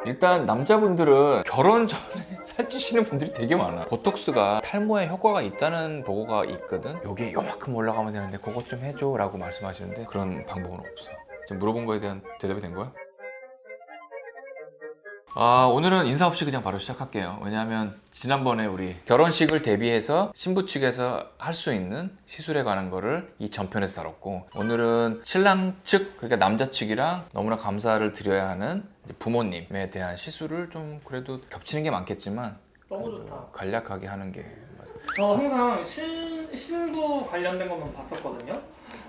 일단 남자분들은 결혼 전에 살찌시는 분들이 되게 많아. 보톡스가 탈모에 효과가 있다는 보고가 있거든. 여기에 요만큼 올라가면 되는데 그것 좀 해줘 라고 말씀하시는데 그런 방법은 없어. 지금 물어본 거에 대한 대답이 된 거야? 오늘은 인사 없이 그냥 바로 시작할게요. 왜냐하면 지난번에 우리 결혼식을 대비해서 신부 측에서 할 수 있는 시술에 관한 거를 이 전편에서 다뤘고, 오늘은 신랑 측, 그러니까 남자 측이랑 너무나 감사를 드려야 하는 이제 부모님에 대한 시술을 좀 그래도 겹치는 게 많겠지만 너무 좋다. 간략하게 하는 게 저 항상 신부 관련된 것만 봤었거든요.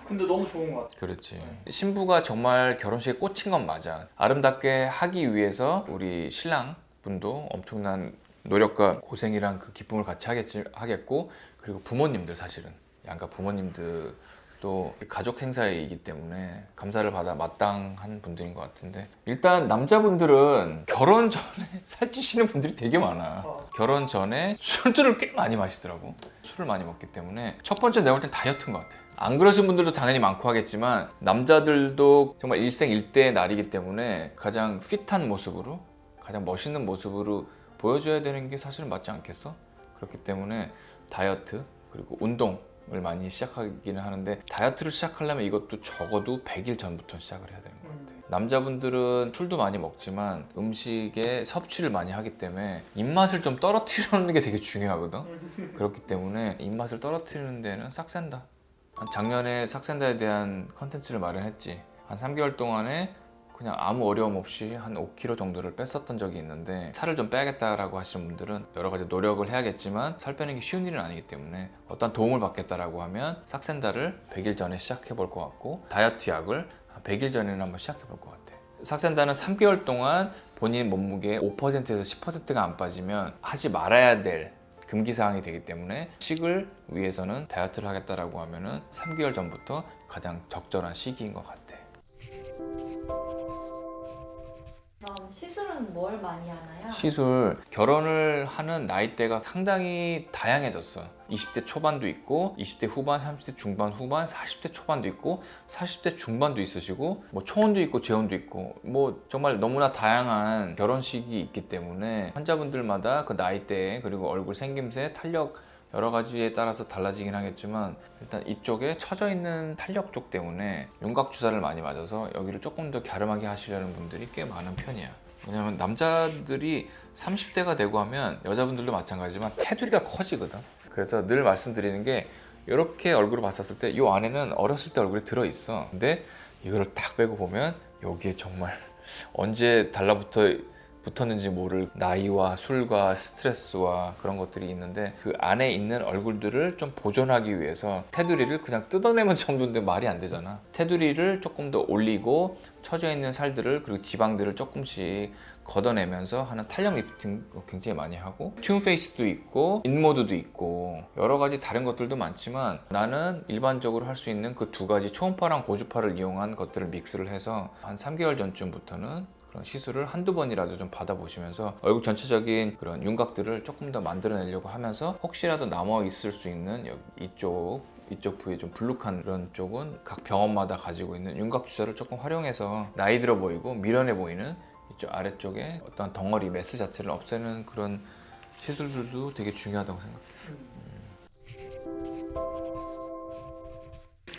근데 너무 좋은 것 같아요. 그렇지. 신부가 정말 결혼식에 꽂힌 건 맞아. 아름답게 하기 위해서 우리 신랑 분도 엄청난 노력과 고생이랑 그 기쁨을 같이 하겠고, 그리고 부모님들 사실은 양가 부모님들 또 가족 행사이기 때문에 감사를 받아 마땅한 분들인 것 같은데, 일단 남자분들은 결혼 전에 살찌시는 분들이 되게 많아. 결혼 전에 술들을 꽤 많이 마시더라고. 술을 많이 먹기 때문에 첫 번째 내가 볼 땐 다이어트인 것 같아. 안 그러신 분들도 당연히 많고 하겠지만 남자들도 정말 일생일대의 날이기 때문에 가장 핏한 모습으로, 가장 멋있는 모습으로 보여줘야 되는 게 사실은 맞지 않겠어? 그렇기 때문에 다이어트 그리고 운동을 많이 시작하기는 하는데, 다이어트를 시작하려면 이것도 적어도 100일 전부터 시작을 해야 되는 것 같아요. 남자분들은 술도 많이 먹지만 음식에 섭취를 많이 하기 때문에 입맛을 좀 떨어뜨리는 게 되게 중요하거든. 그렇기 때문에 입맛을 떨어뜨리는 데는 싹센다. 작년에 삭센다에 대한 컨텐츠를 마련했지. 한 3개월 동안에 그냥 아무 어려움 없이 한 5kg 정도를 뺐었던 적이 있는데, 살을 좀 빼야겠다라고 하시는 분들은 여러 가지 노력을 해야겠지만 살 빼는 게 쉬운 일은 아니기 때문에 어떤 도움을 받겠다라고 하면 삭센다를 100일 전에 시작해 볼 것 같고, 다이어트 약을 100일 전에는 한번 시작해 볼 것 같아. 삭센다는 3개월 동안 본인 몸무게 5%에서 10%가 안 빠지면 하지 말아야 될 금기사항이 되기 때문에, 식을 위해서는 다이어트를 하겠다라고 하면은 3개월 전부터 가장 적절한 시기인 것 같아. 그럼 시술은 뭘 많이 하나요? 시술, 결혼을 하는 나이대가 상당히 다양해졌어. 20대 초반도 있고 20대 후반, 30대 중반, 후반, 40대 초반도 있고 40대 중반도 있으시고, 뭐 초혼도 있고 재혼도 있고, 뭐 정말 너무나 다양한 결혼식이 있기 때문에 환자분들마다 그 나이대 그리고 얼굴 생김새, 탄력 여러 가지에 따라서 달라지긴 하겠지만, 일단 이쪽에 처져 있는 탄력 쪽 때문에 윤곽 주사를 많이 맞아서 여기를 조금 더 갸름하게 하시려는 분들이 꽤 많은 편이야. 왜냐면 남자들이 30대가 되고 하면 여자분들도 마찬가지지만 테두리가 커지거든. 그래서 늘 말씀드리는 게, 이렇게 얼굴을 봤었을 때 이 안에는 어렸을 때 얼굴이 들어있어. 근데 이거를 딱 빼고 보면 여기에 정말 언제 달라붙었는지 모를 나이와 술과 스트레스와 그런 것들이 있는데, 그 안에 있는 얼굴들을 좀 보존하기 위해서 테두리를 그냥 뜯어내면 정도인데 말이 안 되잖아. 테두리를 조금 더 올리고 처져 있는 살들을 그리고 지방들을 조금씩 걷어내면서 하는 탄력 리프팅 굉장히 많이 하고, 튠 페이스도 있고 인모드도 있고 여러 가지 다른 것들도 많지만, 나는 일반적으로 할 수 있는 그 두 가지 초음파랑 고주파를 이용한 것들을 믹스를 해서 한 3개월 전쯤부터는 그런 시술을 한두 번이라도 좀 받아보시면서 얼굴 전체적인 그런 윤곽들을 조금 더 만들어내려고 하면서, 혹시라도 남아 있을 수 있는 이쪽 부위에 좀 불룩한 그런 쪽은 각 병원마다 가지고 있는 윤곽 주사를 조금 활용해서 나이 들어 보이고 미련해 보이는 이쪽 아래쪽에 어떤 덩어리 메스 자체를 없애는 그런 시술들도 되게 중요하다고 생각해요.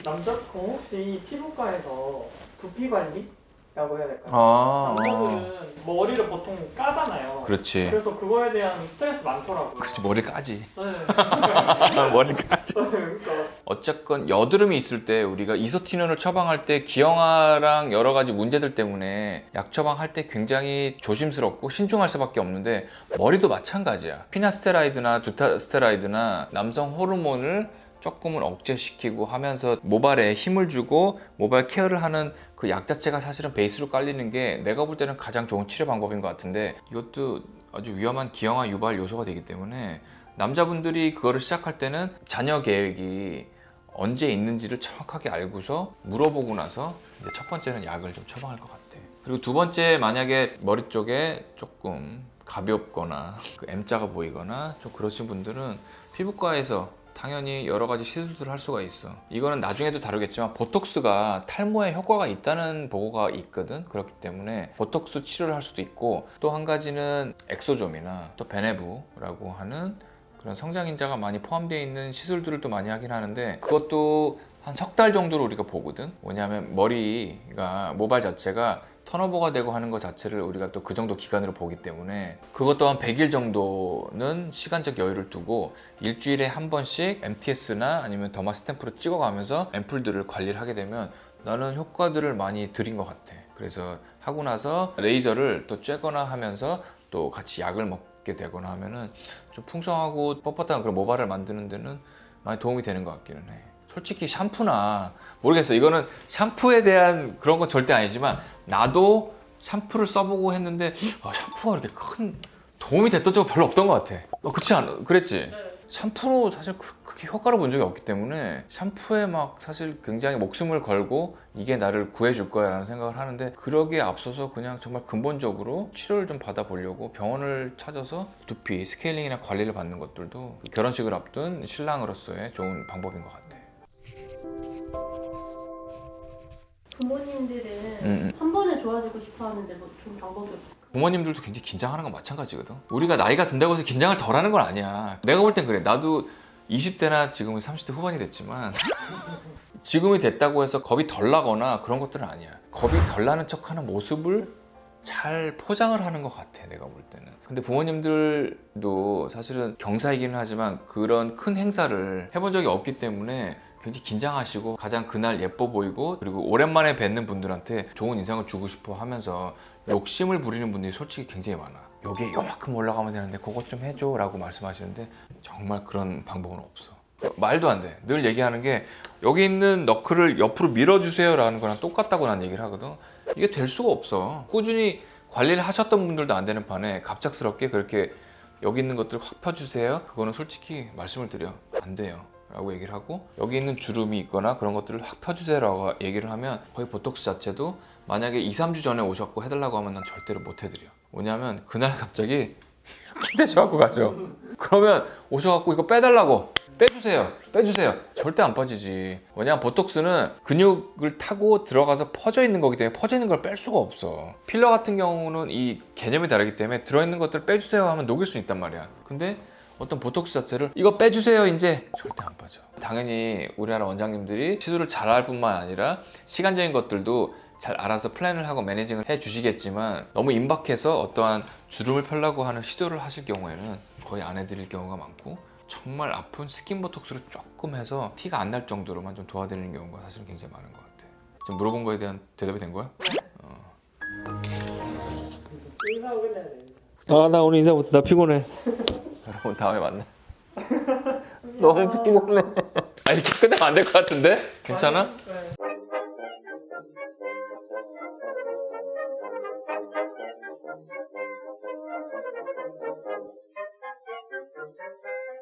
남자분 혹시 피부과에서 두피 관리라고 해야 될까요? 남자분은 머리를 보통 까잖아요. 그렇지. 그래서 그거에 대한 스트레스 많더라고요. 그렇지, 머리 까지. 네. 머리 까지. 그러니까 어쨌건 여드름이 있을 때 우리가 이소티눈을 처방할 때 기형아랑 여러 가지 문제들 때문에 약 처방할 때 굉장히 조심스럽고 신중할 수밖에 없는데, 머리도 마찬가지야. 피나스테라이드나 두타스테라이드나 남성 호르몬을 조금은 억제시키고 하면서 모발에 힘을 주고 모발 케어를 하는 그 약 자체가 사실은 베이스로 깔리는 게 내가 볼 때는 가장 좋은 치료 방법인 것 같은데, 이것도 아주 위험한 기형아 유발 요소가 되기 때문에 남자분들이 그거를 시작할 때는 자녀 계획이 언제 있는지를 정확하게 알고서 물어보고 나서 이제 첫 번째는 약을 좀 처방할 것 같아. 그리고 두 번째, 만약에 머리 쪽에 조금 가볍거나 그 M자가 보이거나 좀 그러신 분들은 피부과에서 당연히 여러 가지 시술들을 할 수가 있어. 이거는 나중에도 다루겠지만 보톡스가 탈모에 효과가 있다는 보고가 있거든. 그렇기 때문에 보톡스 치료를 할 수도 있고, 또 한 가지는 엑소좀이나 또 베네부라고 하는 그런 성장인자가 많이 포함되어 있는 시술들을 또 많이 하긴 하는데, 그것도 한 석 달 정도로 우리가 보거든. 뭐냐면 머리가 모발 자체가 턴오버가 되고 하는 것 자체를 우리가 또 그 정도 기간으로 보기 때문에, 그것도 한 100일 정도는 시간적 여유를 두고 일주일에 한 번씩 MTS나 아니면 더마 스탬프로 찍어가면서 앰플들을 관리를 하게 되면 나는 효과들을 많이 드린 것 같아. 그래서 하고 나서 레이저를 또 쬐거나 하면서 또 같이 약을 먹게 되거나 하면은 좀 풍성하고 뻣뻣한 그런 모발을 만드는 데는 많이 도움이 되는 것 같기는 해. 솔직히 샴푸나 모르겠어. 이거는 샴푸에 대한 그런 건 절대 아니지만, 나도 샴푸를 써보고 했는데 샴푸가 그렇게 큰 도움이 됐던 적은 별로 없던 것 같아. 그렇지 않아? 그랬지? 네. 샴푸로 사실 크게 효과를 본 적이 없기 때문에 샴푸에 막 사실 굉장히 목숨을 걸고 이게 나를 구해줄 거야 라는 생각을 하는데, 그러기에 앞서서 그냥 정말 근본적으로 치료를 좀 받아보려고 병원을 찾아서 두피, 스케일링이나 관리를 받는 것들도 결혼식을 앞둔 신랑으로서의 좋은 방법인 것 같아. 부모님들은 한 번에 좋아지고 싶어 하는데 뭐 좀 방법이 없을까? 부모님들도 굉장히 긴장하는 건 마찬가지거든. 우리가 나이가 든다고 해서 긴장을 덜 하는 건 아니야. 내가 볼 땐 그래. 나도 20대나 지금은 30대 후반이 됐지만 지금이 됐다고 해서 겁이 덜 나거나 그런 것들은 아니야. 겁이 덜 나는 척하는 모습을 잘 포장을 하는 것 같아, 내가 볼 때는. 근데 부모님들도 사실은 경사이기는 하지만 그런 큰 행사를 해본 적이 없기 때문에 굉장히 긴장하시고, 가장 그날 예뻐 보이고 그리고 오랜만에 뵙는 분들한테 좋은 인상을 주고 싶어 하면서 욕심을 부리는 분들이 솔직히 굉장히 많아. 여기에 요만큼 올라가면 되는데 그것 좀 해줘 라고 말씀하시는데, 정말 그런 방법은 없어. 말도 안 돼. 늘 얘기하는 게, 여기 있는 너클을 옆으로 밀어주세요 라는 거랑 똑같다고 난 얘기를 하거든. 이게 될 수가 없어. 꾸준히 관리를 하셨던 분들도 안 되는 판에 갑작스럽게 그렇게 여기 있는 것들 확 펴주세요, 그거는 솔직히 말씀을 드려, 안 돼요 라고 얘기를 하고, 여기 있는 주름이 있거나 그런 것들을 확 펴주세요 라고 얘기를 하면 거의 보톡스 자체도 만약에 2, 3주 전에 오셨고 해달라고 하면 난 절대로 못 해드려. 뭐냐면 그날 갑자기 이렇게 되셔갖고 가죠. 그러면 오셔갖고 이거 빼달라고, 빼주세요 절대 안 빠지지. 왜냐면 보톡스는 근육을 타고 들어가서 퍼져 있는 거기 때문에 퍼져 있는 걸 뺄 수가 없어. 필러 같은 경우는 이 개념이 다르기 때문에 들어있는 것들을 빼주세요 하면 녹일 수 있단 말이야. 근데 어떤 보톡스 자체를 이거 빼주세요 이제 절대 안 빠져. 당연히 우리나라 원장님들이 시술을 잘할 뿐만 아니라 시간적인 것들도 잘 알아서 플랜을 하고 매니징을 해 주시겠지만, 너무 임박해서 어떠한 주름을 펴려고 하는 시도를 하실 경우에는 거의 안 해드릴 경우가 많고, 정말 아픈 스킨 보톡스를 조금 해서 티가 안 날 정도로만 좀 도와드리는 경우가 사실은 굉장히 많은 것 같아. 지금 물어본 거에 대한 대답이 된 거야? 인사하고 끝내야 돼. 아, 나 오늘 인사 못해. 나 피곤해. 여러분 다음에 만나. 너무 피곤해. 아, 이렇게 끝나면 안 될 것 같은데? 괜찮아? 네.